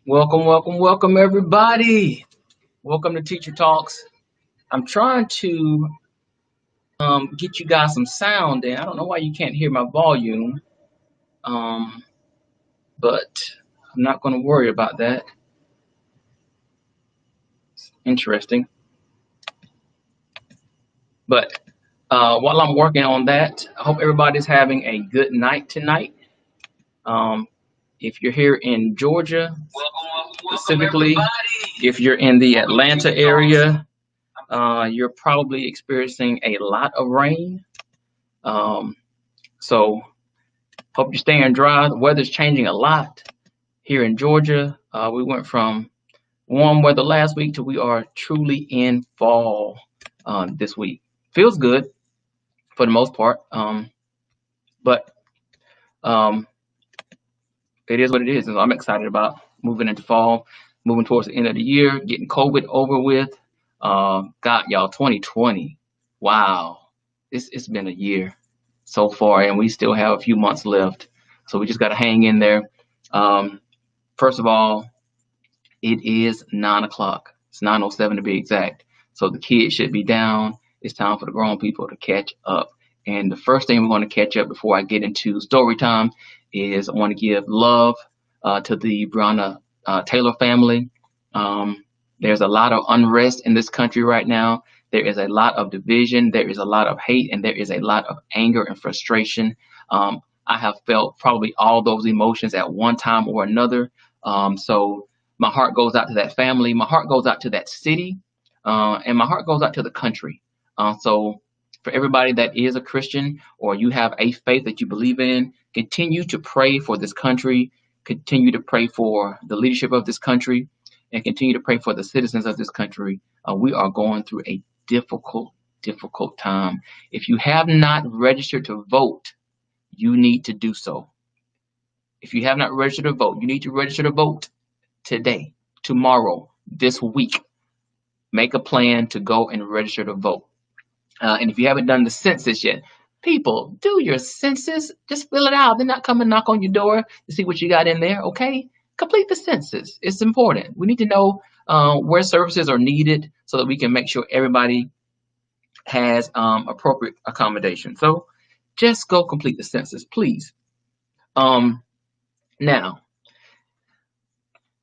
Welcome, welcome, welcome, everybody. Welcome to Teacher Talks. I'm trying to get you guys some sound in. I don't know why you can't hear my volume, um, but I'm not going to worry about that. Interesting. But while I'm working on that, I hope everybody's having a good night tonight. Um, if you're here in Georgia, specifically, if you're in the Atlanta area, you're probably experiencing a lot of rain. Um, so hope you're staying dry. The weather's changing a lot here in Georgia. We went from warm weather last week to we are truly in fall this week. Feels good for the most part, but um, it is what it is. And I'm excited about moving into fall, moving towards the end of the year, getting COVID over with. God, y'all, 2020. Wow, it's been a year so far, and we still have a few months left. So we just got to hang in there. Um, First of all, it is 9 o'clock. It's 9:07 to be exact. So the kids should be down. It's time for the grown people to catch up. And the first thing we're going to catch up before I get into story time is I want to give love to the Breonna Taylor family. There's a lot of unrest in this country right now. There is a lot of division. There is a lot of hate, and there is a lot of anger and frustration. I have felt probably all those emotions at one time or another. So my heart goes out to that family. My heart goes out to that city, and my heart goes out to the country. So for everybody that is a Christian or you have a faith that you believe in, continue to pray for this country. Continue to pray for the leadership of this country, and continue to pray for the citizens of this country. We are going through a difficult, difficult time. If you have not registered to vote, you need to do so. If you have not registered to vote, you need to register to vote today, tomorrow, this week. Make a plan to go and register to vote. And if you haven't done the census yet, people, do your census. Just fill it out. They're not coming knock on your door to see what you got in there, okay? Complete the census. It's important. We need to know where services are needed so that we can make sure everybody has appropriate accommodation. So just go complete the census, please. Um, Now,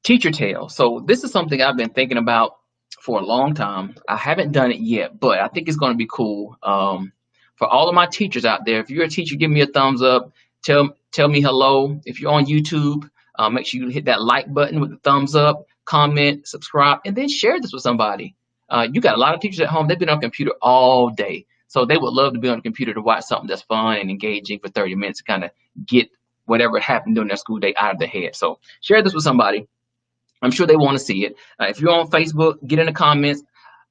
teacher tale. So this is something I've been thinking about for a long time. I haven't done it yet, but I think it's going to be cool. For all of my teachers out there, if you're a teacher, give me a thumbs up. Tell me hello. If you're on YouTube, make sure you hit that like button with the thumbs up, comment, subscribe, and then share this with somebody. You got a lot of teachers at home. They've been on a computer all day, so they would love to be on a computer to watch something that's fun and engaging for 30 minutes to kind of get whatever happened during their school day out of their head. So share this with somebody. I'm sure they want to see it. If you're on Facebook, get in the comments.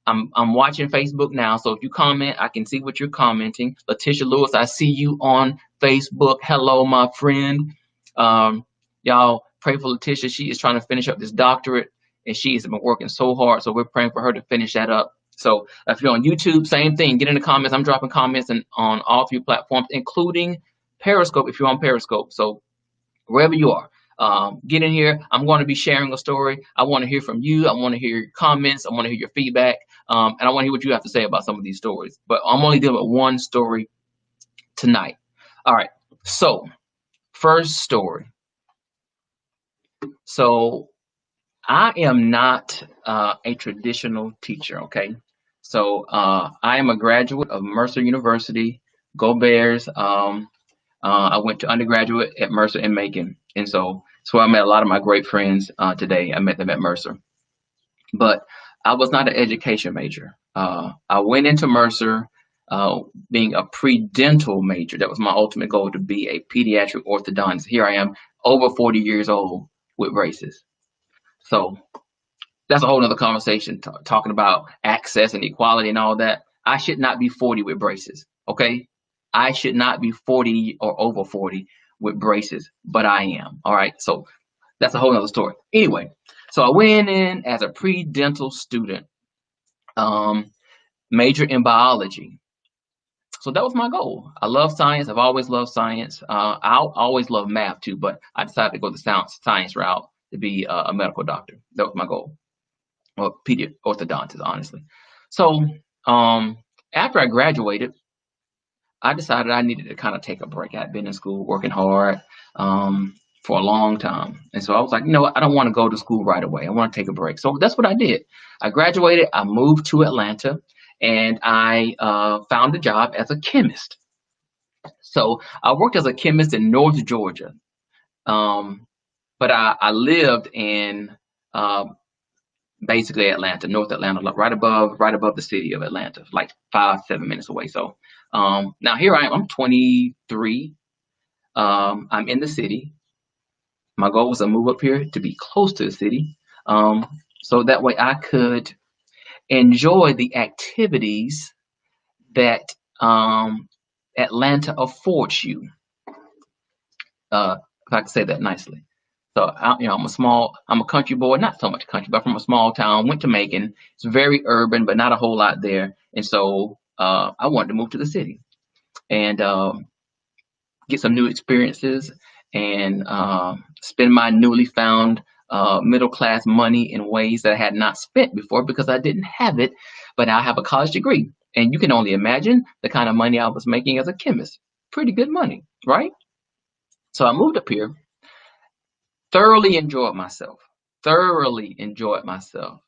I'm watching Facebook now, so if you comment, I can see what you're commenting. Letitia Lewis, I see you on Facebook. Hello, my friend. Y'all pray for Letitia. She is trying to finish up this doctorate, and she has been working so hard. So we're praying for her to finish that up. So if you're on YouTube, same thing. Get in the comments. I'm dropping comments on all three platforms, including Periscope if you're on Periscope. So wherever you are, get in here. I'm going to be sharing a story. I want to hear from you. I want to hear your comments. I want to hear your feedback. And I want to hear what you have to say about some of these stories. But I'm only dealing with one story tonight. All right. So, first story. So, I am not a traditional teacher, okay? So, I am a graduate of Mercer University. Go Bears. I went to undergraduate at Mercer in Macon. And so that's where I met a lot of my great friends today. I met them at Mercer. But I was not an education major. I went into Mercer being a pre-dental major. That was my ultimate goal, to be a pediatric orthodontist. Here I am, over 40 years old with braces. So that's a whole other conversation, talking about access and equality and all that. I should not be 40 with braces, okay? I should not be 40 or over 40 with braces, but I am. All right. So that's a whole other story. Anyway, so I went in as a pre-dental student, um, major in biology. So that was my goal. I love science. I've always loved science. I always loved math too, but I decided to go the science route to be a medical doctor. That was my goal, or pediatric orthodontist, honestly. So after I graduated, I decided I needed to kind of take a break. I'd been in school working hard for a long time. And so I was like, you know what? I don't want to go to school right away. I want to take a break. So that's what I did. I graduated, I moved to Atlanta, and I found a job as a chemist. So I worked as a chemist in North Georgia. Um, but I lived in uh, basically Atlanta, North Atlanta, like right above the city of Atlanta, like 5, 7 minutes away. So now here I am. I'm 23. I'm in the city. My goal was to move up here to be close to the city, so that way I could enjoy the activities that Atlanta affords you. If I could say that nicely. So I'm a country boy, not so much country, but from a small town. Went to Macon. It's very urban, but not a whole lot there. And so I wanted to move to the city and get some new experiences and spend my newly found middle class money in ways that I had not spent before because I didn't have it, but I have a college degree. And you can only imagine the kind of money I was making as a chemist. Pretty good money, right? So I moved up here, thoroughly enjoyed myself. Thoroughly enjoyed myself.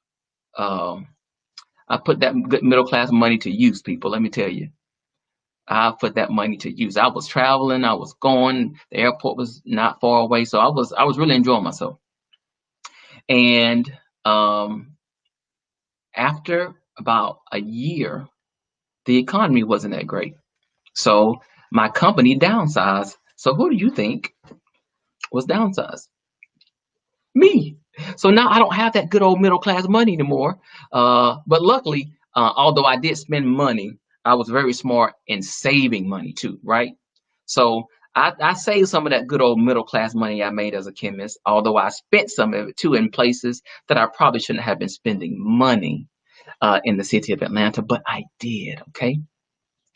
Um, I put that good middle class money to use, people. Let me tell you, I put that money to use. I was traveling, I was going. The airport was not far away, so I was really enjoying myself. And um, after about a year, the economy wasn't that great. So my company downsized. So who do you think was downsized? Me. So now I don't have that good old middle class money anymore. But luckily, although I did spend money, I was very smart in saving money too, right? So I saved some of that good old middle class money I made as a chemist, although I spent some of it too in places that I probably shouldn't have been spending money in the city of Atlanta, but I did, okay?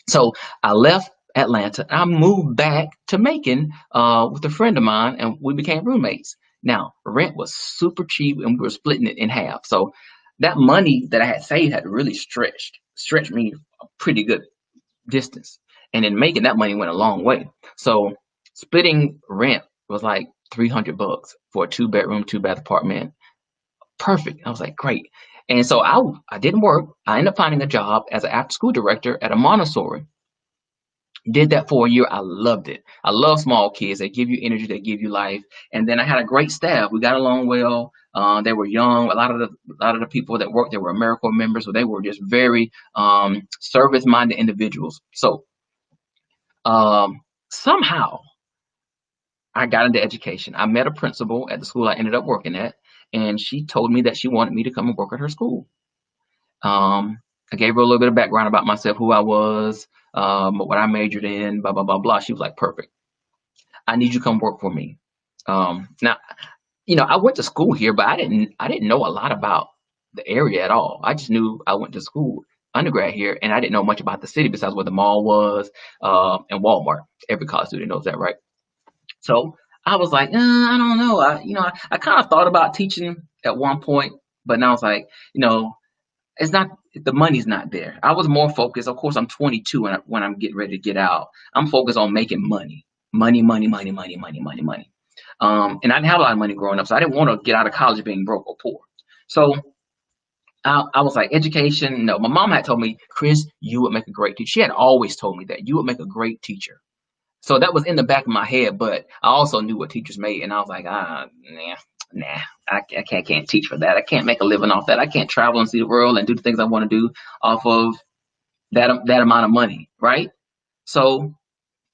So I left Atlanta. I moved back to Macon with a friend of mine, and we became roommates. Now, rent was super cheap, and we were splitting it in half. So that money that I had saved had really stretched me a pretty good distance. And in Macon, that money went a long way. So splitting rent was like $300 for a 2 bedroom, 2 bath apartment. Perfect. I was like, great. And so I didn't work. I ended up finding a job as an after school director at a Montessori. Did that for a year. I loved it. I love small kids. They give you energy. They give you life. And then I had a great staff. We got along well. They were young. A lot of the people that worked there were AmeriCorps members, so they were just very service-minded individuals. So somehow I got into education. I met a principal at the school I ended up working at, and she told me that she wanted me to come and work at her school. I gave her a little bit of background about myself, who I was, what I majored in, blah blah blah blah. She was like, "Perfect. I need you to come work for me." Now, I went to school here, but I didn't know a lot about the area at all. I just knew I went to school undergrad here, and I didn't know much about the city besides where the mall was and Walmart. Every college student knows that, right? So I was like, I don't know. I kind of thought about teaching at one point, but now it's like, it's not the money's not there. I was more focused. Of course, I'm 22 when I'm getting ready to get out. I'm focused on making money, money, money, money, money, money, money, money. And I didn't have a lot of money growing up, so I didn't want to get out of college being broke or poor. So I was like, education. No, my mom had told me, Chris, you would make a great teacher. She had always told me that you would make a great teacher. So that was in the back of my head, but I also knew what teachers made, and I was like, nah, I can't teach for that. I can't make a living off that. I can't travel and see the world and do the things I want to do off of that amount of money, right? So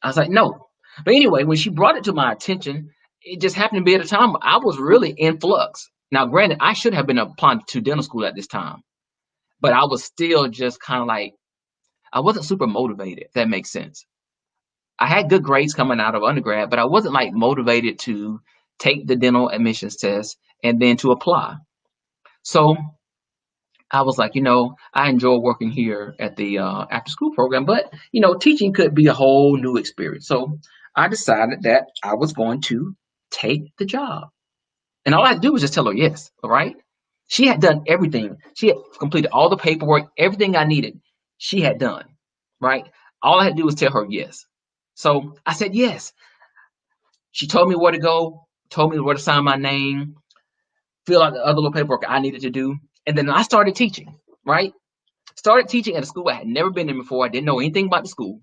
I was like, no. But anyway, when she brought it to my attention, it just happened to be at a time I was really in flux. Now, granted, I should have been applying to dental school at this time, but I was still just kind of like I wasn't super motivated, if that makes sense. I had good grades coming out of undergrad, but I wasn't like motivated to take the dental admissions test and then to apply. So I was like, I enjoy working here at the after school program, but teaching could be a whole new experience. So I decided that I was going to take the job. And all I had to do was just tell her yes, all right? She had done everything. She had completed all the paperwork, everything I needed, she had done, right? All I had to do was tell her yes. So I said yes. She told me where to go, told me where to sign my name, fill out the other little paperwork I needed to do. And then I started teaching, right? Started teaching at a school I had never been in before. I didn't know anything about the school.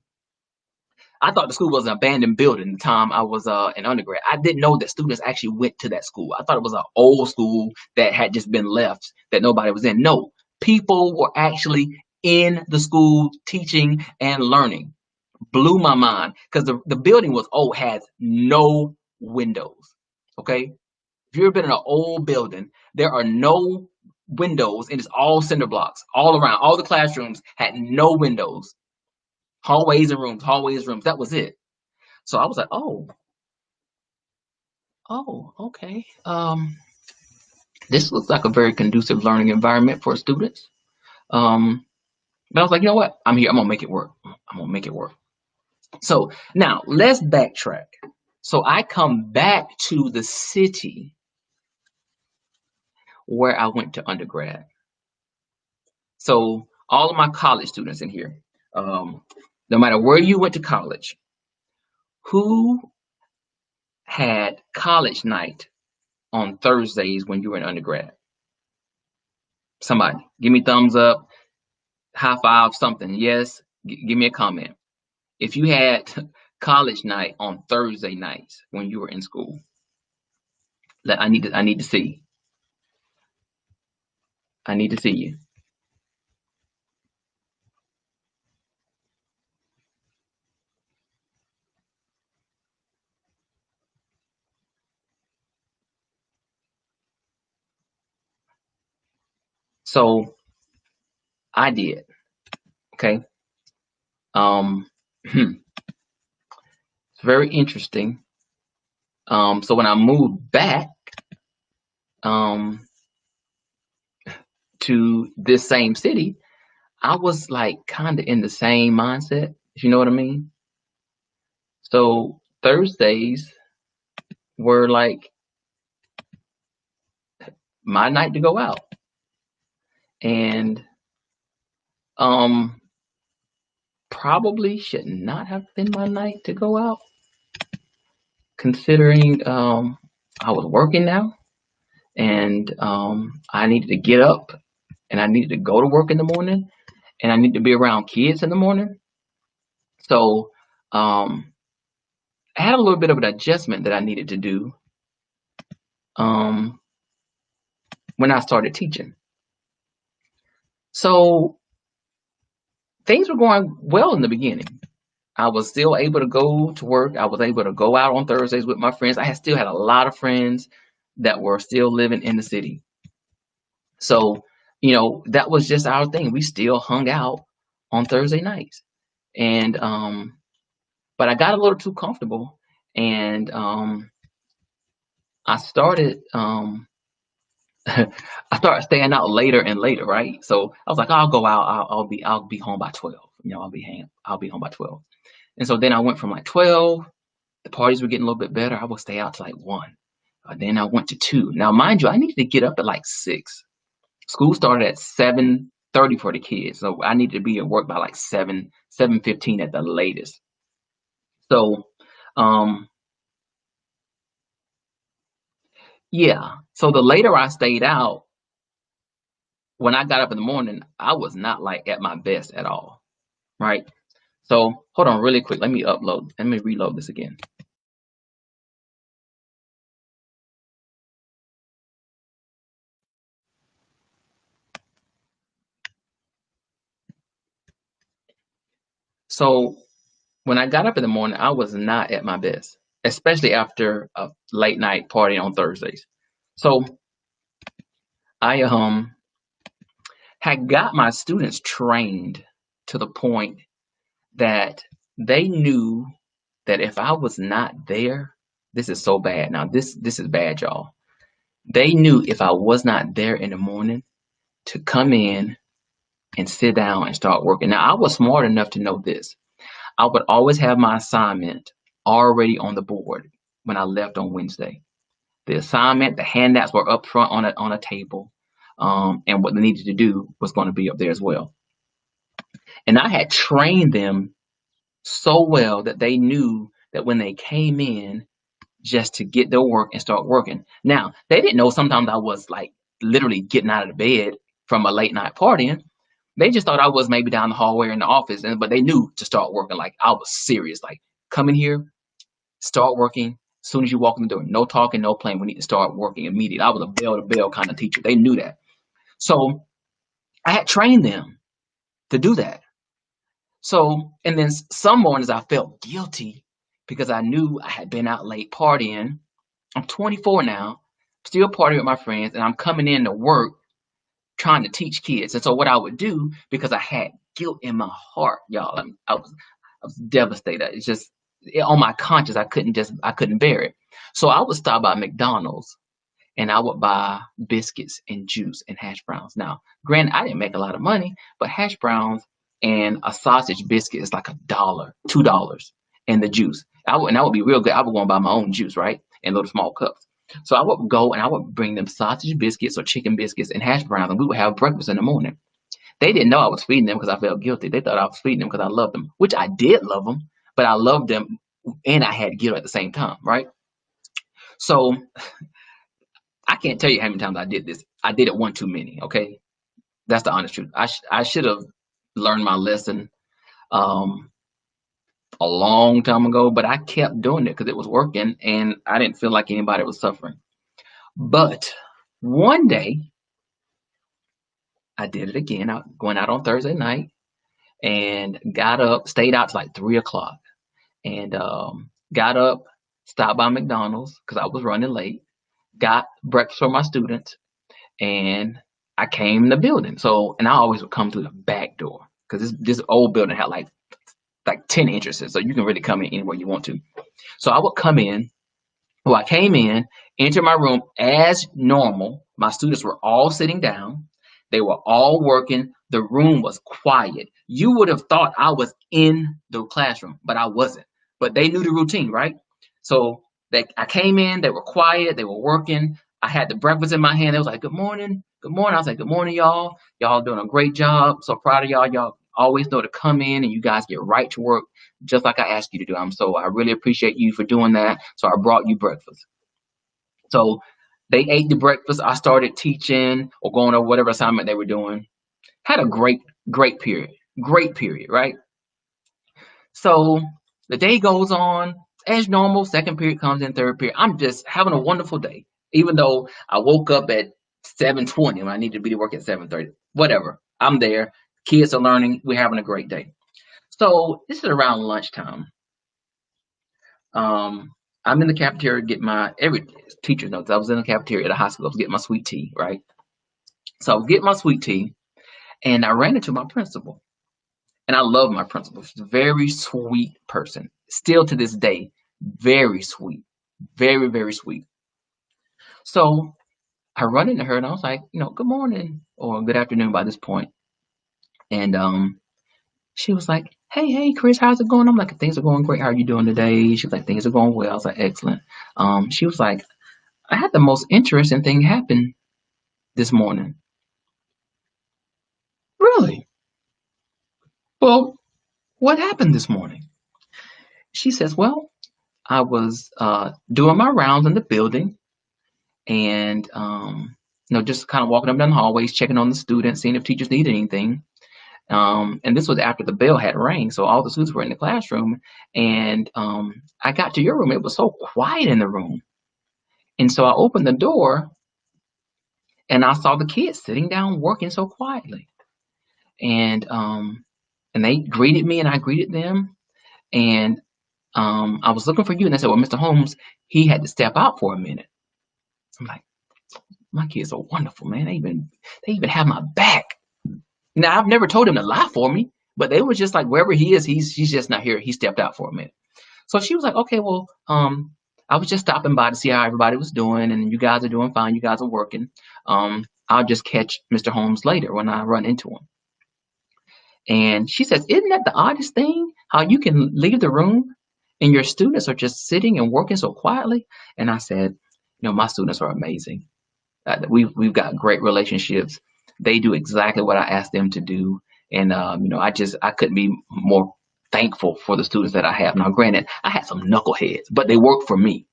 I thought the school was an abandoned building the time I was an undergrad. I didn't know that students actually went to that school. I thought it was an old school that had just been left that nobody was in. No, people were actually in the school teaching and learning. Blew my mind because the building was old, has no windows. Okay. If you've ever been in an old building, there are no windows and it's all cinder blocks all around. All the classrooms had no windows. Hallways and rooms, hallways, rooms. That was it. So I was like, oh, okay. This looks like a very conducive learning environment for students. But I was like, you know what? I'm here. I'm gonna make it work. I'm gonna make it work. So now let's backtrack. So I come back to the city where I went to undergrad. So all of my college students in here, no matter where you went to college, who had college night on Thursdays when you were in undergrad? Somebody, give me thumbs up, high five, something. Yes, give me a comment. If you had college night on Thursday nights when you were in school, I need to see. I need to see you. So I did. Okay. It's very interesting. So when I moved back um to this same city, I was like kind of in the same mindset, if you know what I mean. So Thursdays were like my night to go out. And um probably should not have been my night to go out, considering I was working now and I needed to get up and I needed to go to work in the morning and I needed to be around kids in the morning. So I had a little bit of an adjustment that I needed to do um, when I started teaching. So things were going well in the beginning. I was still able to go to work. I was able to go out on Thursdays with my friends. Still had a lot of friends that were still living in the city. So, that was just our thing. We still hung out on Thursday nights. And but I got a little too comfortable and I started I started staying out later and later, right? So I was like, I'll go out. I'll be home by 12. I'll be home by 12. And so then I went from like 12. The parties were getting a little bit better. I would stay out to like 1. Then I went to 2. Now, mind you, I needed to get up at like 6. School started at 7:30 for the kids, so I needed to be at work by like 7:15 at the latest. So, um, yeah. So the later I stayed out, when I got up in the morning, I was not like at my best at all, right? So hold on really quick. Let me upload. Let me reload this again. So when I got up in the morning, I was not at my best, especially after a late night party on Thursdays. So I had got my students trained to the point that they knew that if I was not there, this is so bad. Now this is bad, y'all. They knew if I was not there in the morning to come in and sit down and start working. Now I was smart enough to know this. I would always have my assignment already on the board when I left on Wednesday. The assignment, the handouts were up front on a table, and what they needed to do was going to be up there as well. And I had trained them so well that they knew that when they came in, just to get their work and start working. Now, they didn't know sometimes I was like literally getting out of the bed from a late night partying. They just thought I was maybe down the hallway or in the office, but they knew to start working. Like I was serious. Like come in here, start working. As soon as you walk in the door, no talking, no playing. We need to start working immediately. I was a bell to bell kind of teacher. They knew that. So I had trained them to do that. So, and then some mornings I felt guilty because I knew I had been out late partying. I'm 24 now, still partying with my friends, and I'm coming in to work trying to teach kids. And so what I would do, because I had guilt in my heart, y'all, I was devastated. It's just on my conscience. I couldn't bear it. So I would stop by McDonald's and I would buy biscuits and juice and hash browns. Now, granted, I didn't make a lot of money, but hash browns and a sausage biscuit is like $1, $2, and the juice. And that would be real good. I would go and buy my own juice, right, in little small cups. So I would go and I would bring them sausage biscuits or chicken biscuits and hash browns, and we would have breakfast in the morning. They didn't know I was feeding them because I felt guilty. They thought I was feeding them because I loved them, which I did love them, but I loved them and I had guilt at the same time, right? So I can't tell you how many times I did this. I did it one too many. Okay, that's the honest truth. I should have learned my lesson um, a long time ago, but I kept doing it because it was working, and I didn't feel like anybody was suffering. But one day I did it again. I went out on Thursday night and got up, stayed out till like 3 o'clock, and got up, stopped by McDonald's because I was running late, got breakfast for my students, and I came in the building. So, and I always would come through the back door because this old building had like 10 entrances, so you can really come in anywhere you want to. So I would come in. Well, I came in, entered my room as normal. My students were all sitting down. They were all working. The room was quiet. You would have thought I was in the classroom, but I wasn't. But they knew the routine, right? So I came in, they were quiet, they were working. I had the breakfast in my hand. They was like, good morning, good morning. I was like, good morning, y'all. Y'all doing a great job. So proud of y'all. Y'all always know to come in and you guys get right to work just like I asked you to do. I really appreciate you for doing that. So I brought you breakfast. So they ate the breakfast. I started teaching or going over whatever assignment they were doing. Had a great period. Great period, right? So the day goes on as normal. Second period comes in, third period. I'm just having a wonderful day, even though I woke up at 7:20 when I needed to be to work at 7:30. Whatever. I'm there. Kids are learning. We're having a great day. So this is around lunchtime. I'm in the cafeteria getting every teacher knows I was in the cafeteria at a high school. I was getting my sweet tea, right? So I was getting my sweet tea, and I ran into my principal. And I love my principal. She's a very sweet person. Still to this day, very sweet. Very, very sweet. So I run into her and I was like, good morning or good afternoon by this point. And she was like, hey, Chris, how's it going? I'm like, things are going great. How are you doing today? She was like, things are going well. I was like, excellent. She was like, I had the most interesting thing happen this morning. Really? Well, what happened this morning? She says, well, I was doing my rounds in the building and just kind of walking up and down the hallways, checking on the students, seeing if teachers needed anything. And this was after the bell had rang, so all the students were in the classroom. And I got to your room; it was so quiet in the room, and so I opened the door, and I saw the kids sitting down working so quietly. And they greeted me, and I greeted them, and I was looking for you, and they said, "Well, Mr. Holmes, he had to step out for a minute." I'm like, my kids are wonderful, man. They even have my back. Now I've never told him to lie for me, but they were just like, wherever he is, he's just not here. He stepped out for a minute. So she was like, okay, well, I was just stopping by to see how everybody was doing, and you guys are doing fine. You guys are working. I'll just catch Mr. Holmes later when I run into him. And she says, isn't that the oddest thing? How you can leave the room and your students are just sitting and working so quietly? And I said, My students are amazing. We've got great relationships. They do exactly what I asked them to do, and I couldn't be more thankful for the students that I have. Now, granted, I had some knuckleheads, but they worked for me.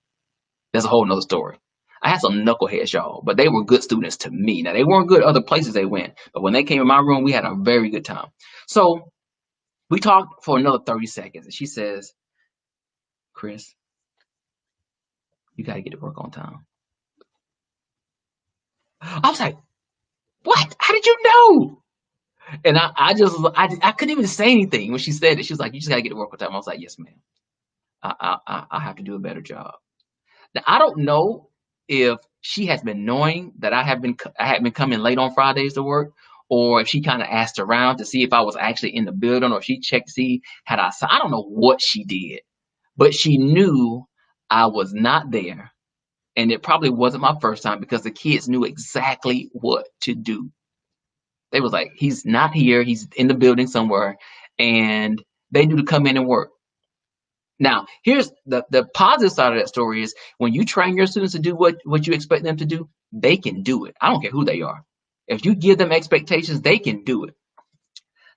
That's a whole nother story. I had some knuckleheads, y'all, but they were good students to me. Now, they weren't good other places they went, but when they came in my room, we had a very good time. So we talked for another 30 seconds, and she says, Chris, you got to get to work on time. I was like, what? How did you know? And I couldn't even say anything when she said it. She was like, "You just gotta get to work on time." I was like, "Yes, ma'am. I have to do a better job." Now I don't know if she has been knowing that I had been coming late on Fridays to work, or if she kind of asked around to see if I was actually in the building, or if she checked to see had I don't know what she did, but she knew I was not there, and it probably wasn't my first time because the kids knew exactly what to do. They was like, he's not here. He's in the building somewhere, and they knew to come in and work. Now, here's the positive side of that story is when you train your students to do what you expect them to do, they can do it. I don't care who they are. If you give them expectations, they can do it.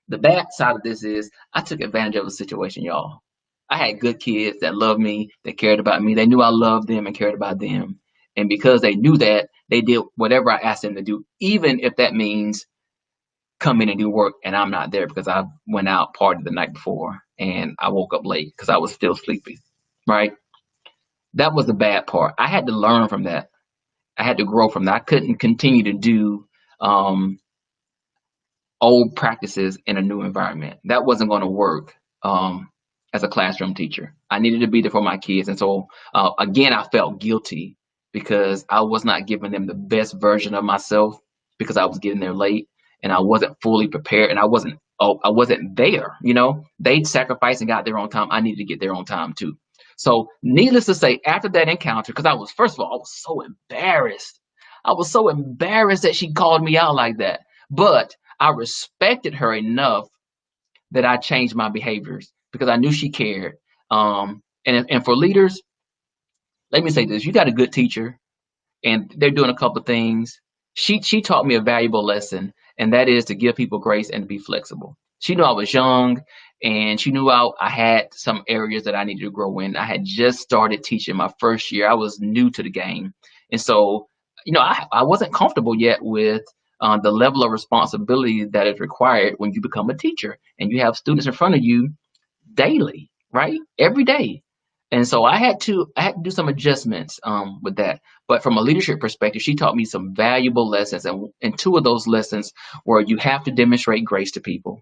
The bad side of this is I took advantage of the situation, y'all. I had good kids that loved me, that cared about me. They knew I loved them and cared about them. And because they knew that, they did whatever I asked them to do, even if that means come in and do work and I'm not there because I went out partied the night before and I woke up late because I was still sleepy. Right? That was the bad part. I had to learn from that. I had to grow from that. I couldn't continue to do um, old practices in a new environment. That wasn't going to work as a classroom teacher. I needed to be there for my kids. And so, again, I felt guilty because I was not giving them the best version of myself because I was getting there late and I wasn't fully prepared and I wasn't there. They sacrificed and got there on time. I needed to get there on time too. So, needless to say, after that encounter, because first of all, I was so embarrassed. I was so embarrassed that she called me out like that. But I respected her enough that I changed my behaviors because I knew she cared. And for leaders, let me say this: you got a good teacher, and they're doing a couple of things. She taught me a valuable lesson, and that is to give people grace and to be flexible. She knew I was young, and she knew I had some areas that I needed to grow in. I had just started teaching my first year. I was new to the game, and so I wasn't comfortable yet with the level of responsibility that is required when you become a teacher and you have students in front of you daily, right? Every day. And so I had to do some adjustments with that. But from a leadership perspective, she taught me some valuable lessons. And two of those lessons were you have to demonstrate grace to people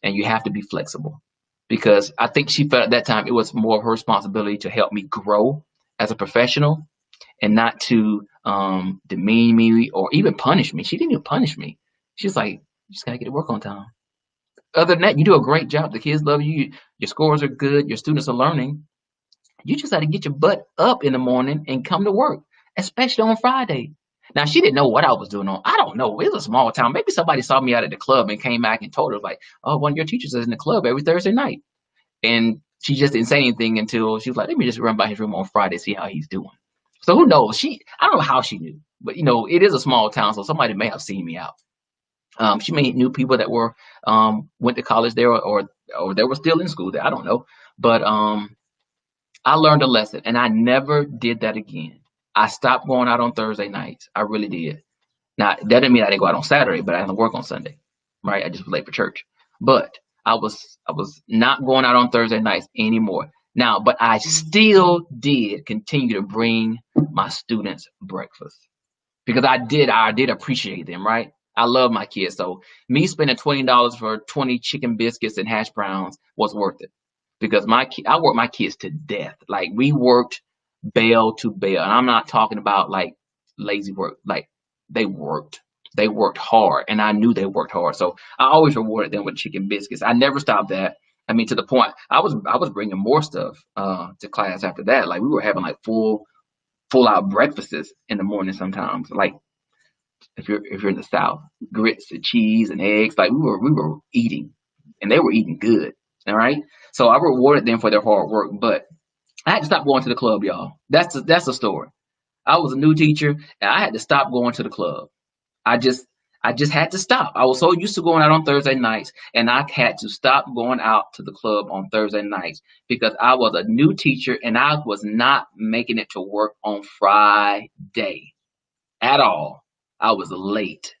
and you have to be flexible. Because I think she felt at that time it was more of her responsibility to help me grow as a professional and not to demean me or even punish me. She didn't even punish me. She was like, you just got to get to work on time. Other than that, you do a great job. The kids love you. Your scores are good. Your students are learning. You just got to get your butt up in the morning and come to work, especially on Friday. Now, she didn't know what I was doing on. I don't know. It was a small town. Maybe somebody saw me out at the club and came back and told her, like, oh, one of your teachers is in the club every Thursday night. And she just didn't say anything until she was like, let me just run by his room on Friday, see how he's doing. So who knows? I don't know how she knew, but it is a small town, so somebody may have seen me out. She may knew people that were went to college there or they were still in school there. I don't know, but I learned a lesson, and I never did that again. I stopped going out on Thursday nights. I really did. Now that didn't mean I didn't go out on Saturday, but I didn't work on Sunday, right? I just was late for church. But I was not going out on Thursday nights anymore. Now, but I still did continue to bring my students breakfast because I did appreciate them, right? I love my kids, so me spending $20 for 20 chicken biscuits and hash browns was worth it because I worked my kids to death. Like we worked bell to bell, and I'm not talking about like lazy work. Like they worked, they worked hard, and I knew they worked hard. So I always rewarded them with chicken biscuits. I never stopped that. I mean, to the point I was bringing more stuff to class after that. Like we were having like full out breakfasts in the morning sometimes. Like if you're in the South, grits and cheese and eggs. Like we were eating, and they were eating good. All right. So I rewarded them for their hard work, but I had to stop going to the club, y'all. That's the story. I was a new teacher and I had to stop going to the club. I just I just had to stop. I was so used to going out on Thursday nights, and I had to stop going out to the club on Thursday nights because I was a new teacher and I was not making it to work on Friday at all. I was late.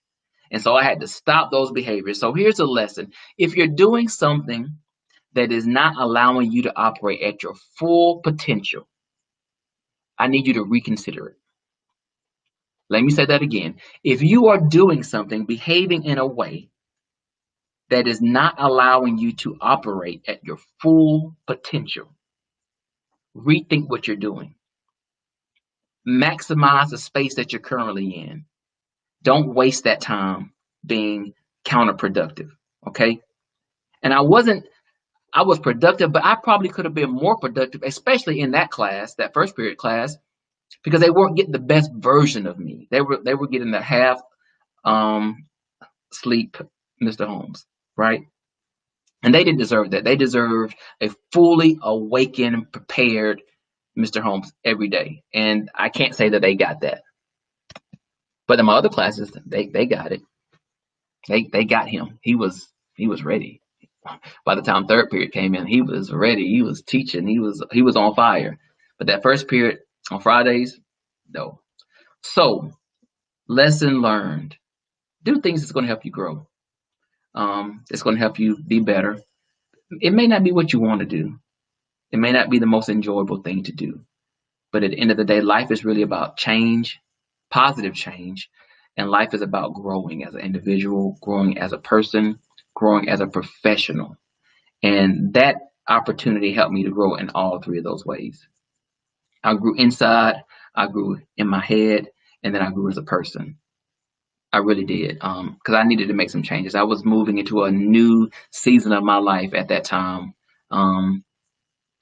And so I had to stop those behaviors. So here's a lesson. If you're doing something that is not allowing you to operate at your full potential, I need you to reconsider it. Let me say that again. If you are doing something, behaving in a way that is not allowing you to operate at your full potential, rethink what you're doing. Maximize the space that you're currently in. Don't waste that time being counterproductive. Okay. And I was productive, but I probably could have been more productive, especially in that class, that first period class, because they weren't getting the best version of me. They were getting the half um, sleep, Mr. Holmes, right? And they didn't deserve that. They deserved a fully awakened, prepared Mr. Holmes every day. And I can't say that they got that. But in my other classes, they got it. They got him. He was ready. By the time third period came in, he was ready. He was teaching. He was on fire. But that first period on Fridays, no. So lesson learned. Do things that's going to help you grow. It's going to help you be better. It may not be what you want to do. It may not be the most enjoyable thing to do. But at the end of the day, life is really about change, positive change. And life is about growing as an individual, growing as a person, growing as a professional. And that opportunity helped me to grow in all three of those ways. I grew inside, I grew in my head, and then I grew as a person. I really did. Because I needed to make some changes. I was moving into a new season of my life at that time. Um,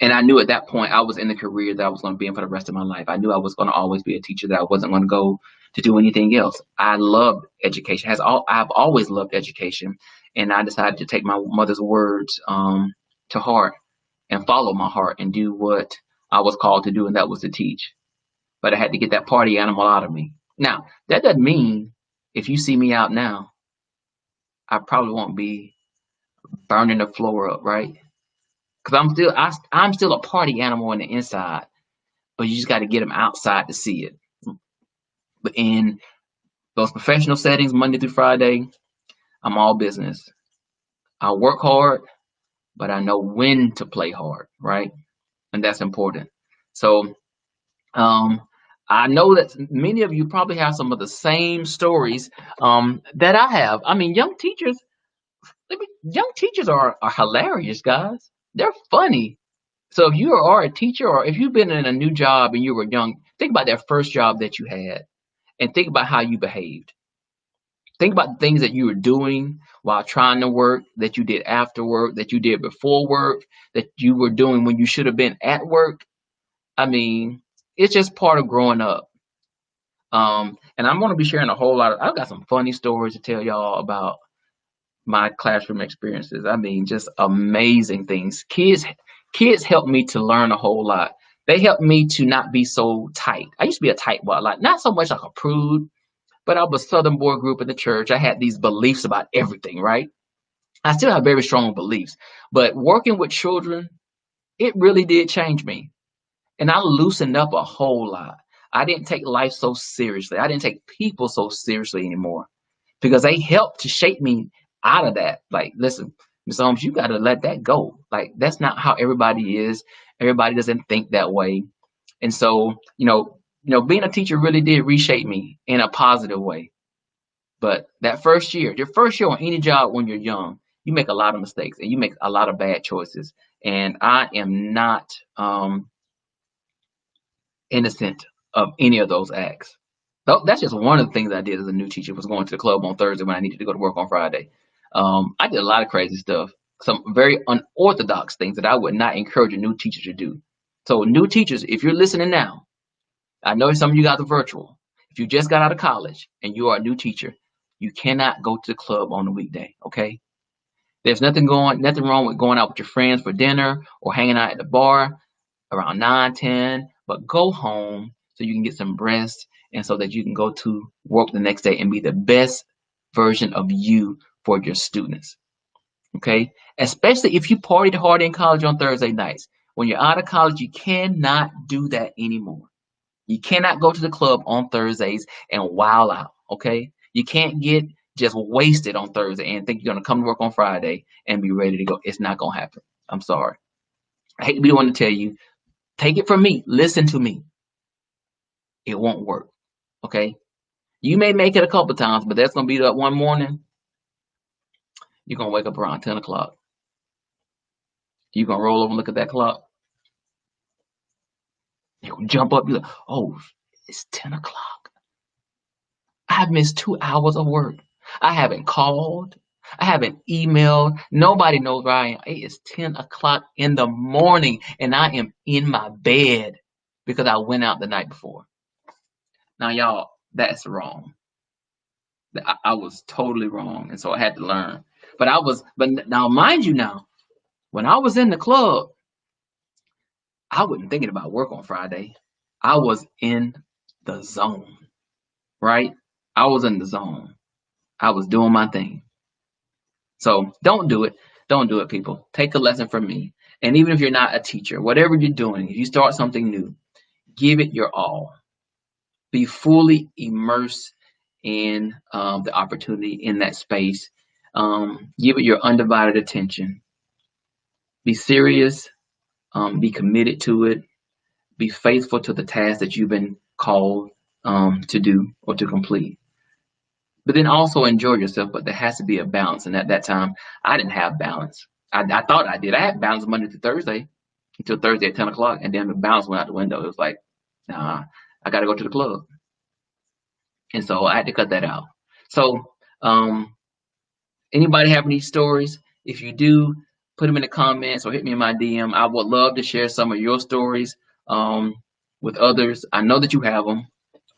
and I knew at that point I was in the career that I was going to be in for the rest of my life. I knew I was going to always be a teacher, that I wasn't going to go to do anything else. I loved education. I've always loved education, and I decided to take my mother's words to heart and follow my heart and do what I was called to do, and that was to teach. But I had to get that party animal out of me. Now, that doesn't mean if you see me out now, I probably won't be burning the floor up, right? Because I'm still a party animal on the inside, but you just got to get them outside to see it. But in those professional settings, Monday through Friday, I'm all business. I work hard, but I know when to play hard, right? And that's important. So um, I know that many of you probably have some of the same stories that I have. I mean, young teachers are hilarious, guys. They're funny. So if you are a teacher or if you've been in a new job and you were young, think about that first job that you had and think about how you behaved. Think about the things that you were doing while trying to work, that you did after work, that you did before work, that you were doing when you should have been at work. I mean, it's just part of growing up. And I'm going to be sharing a whole lot of, I've got some funny stories to tell y'all about my classroom experiences. I mean, just amazing things. Kids helped me to learn a whole lot. They helped me to not be so tight. I used to be a tight boy, like not so much like a prude, but I was a Southern boy group in the church. I had these beliefs about everything, right? I still have very strong beliefs, but working with children, it really did change me. And I loosened up a whole lot. I didn't take life so seriously. I didn't take people so seriously anymore because they helped to shape me out of that. Like, listen, Miss Holmes, you got to let that go. Like, that's not how everybody is. Everybody doesn't think that way. And so, being a teacher really did reshape me in a positive way. But that first year, your first year on any job when you're young, you make a lot of mistakes and you make a lot of bad choices. And I am not innocent of any of those acts. That's just one of the things I did as a new teacher was going to the club on Thursday when I needed to go to work on Friday. I did a lot of crazy stuff, some very unorthodox things that I would not encourage a new teacher to do. So new teachers, if you're listening now, I know some of you guys are virtual. If you just got out of college and you are a new teacher, you cannot go to the club on a weekday, okay? There's nothing wrong with going out with your friends for dinner or hanging out at the bar around 9, 10, but go home, so you can get some rest and so that you can go to work the next day and be the best version of you for your students. Okay? Especially if you partied hard in college on Thursday nights. When you're out of college, you cannot do that anymore. You cannot go to the club on Thursdays and wild out. Okay? You can't get just wasted on Thursday and think you're going to come to work on Friday and be ready to go. It's not going to happen. I'm sorry. I hate to be the one to tell you. Take it from me. Listen to me. It won't work. Okay? You may make it a couple times, but that's going to be that one morning. You're going to wake up around 10 o'clock. You're going to roll over and look at that clock. You're going to jump up. You're like, oh, it's 10 o'clock. I've missed 2 hours of work. I haven't called. I haven't emailed. Nobody knows where I am. Hey, it's 10 o'clock in the morning, and I am in my bed because I went out the night before. Now, y'all, that's wrong. I was totally wrong, and so I had to learn. But now, mind you, when I was in the club, I wasn't thinking about work on Friday. I was in the zone, right? I was in the zone. I was doing my thing. So don't do it. Don't do it, people. Take a lesson from me. And even if you're not a teacher, whatever you're doing, if you start something new, give it your all. Be fully immersed in the opportunity in that space. Give it your undivided attention. Be serious. Be committed to it. Be faithful to the task that you've been called to do or to complete. But then also enjoy yourself. But there has to be a balance. And at that time, I didn't have balance. I thought I did. I had balance Monday to Thursday until Thursday at 10 o'clock. And then the balance went out the window. It was like, nah, I got to go to the club. And so I had to cut that out. So, anybody have any stories? If you do, put them in the comments or hit me in my DM. I would love to share some of your stories with others. I know that you have them.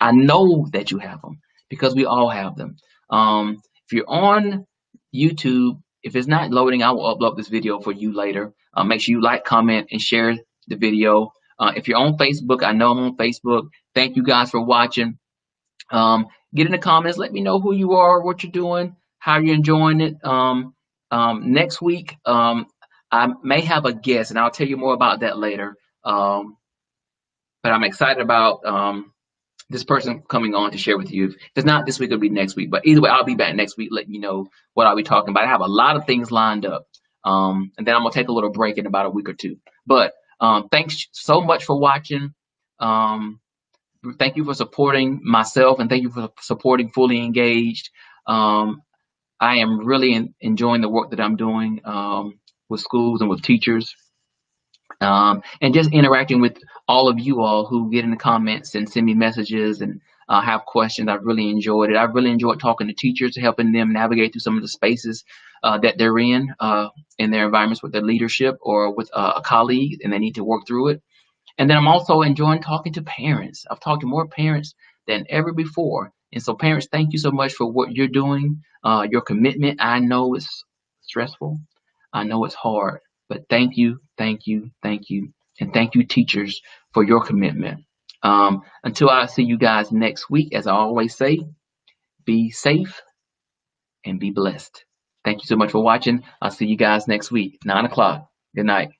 I know that you have them because we all have them. If you're on YouTube, if it's not loading, I will upload this video for you later. Make sure you like, comment, and share the video. If you're on Facebook, I know I'm on Facebook. Thank you guys for watching. Get in the comments. Let me know who you are, what you're doing, how you're enjoying it. Next week, I may have a guest, and I'll tell you more about that later. But I'm excited about this person coming on to share with you. If it's not this week, it'll be next week. But either way, I'll be back next week letting you know what I'll be talking about. I have a lot of things lined up. And then I'm going to take a little break in about a week or two. But thanks so much for watching. Thank you for supporting myself, and thank you for supporting Fully Engaged. I am really enjoying the work that I'm doing with schools and with teachers, and just interacting with all of you all who get in the comments and send me messages and have questions. I've really enjoyed it. I've really enjoyed talking to teachers, helping them navigate through some of the spaces that they're in their environments with their leadership or with a colleague, and they need to work through it. And then I'm also enjoying talking to parents. I've talked to more parents than ever before. And so parents, thank you so much for what you're doing, your commitment. I know it's stressful. I know it's hard, but thank you, thank you, thank you. And thank you, teachers, for your commitment. Until I see you guys next week, as I always say, be safe and be blessed. Thank you so much for watching. I'll see you guys next week, 9 o'clock. Good night.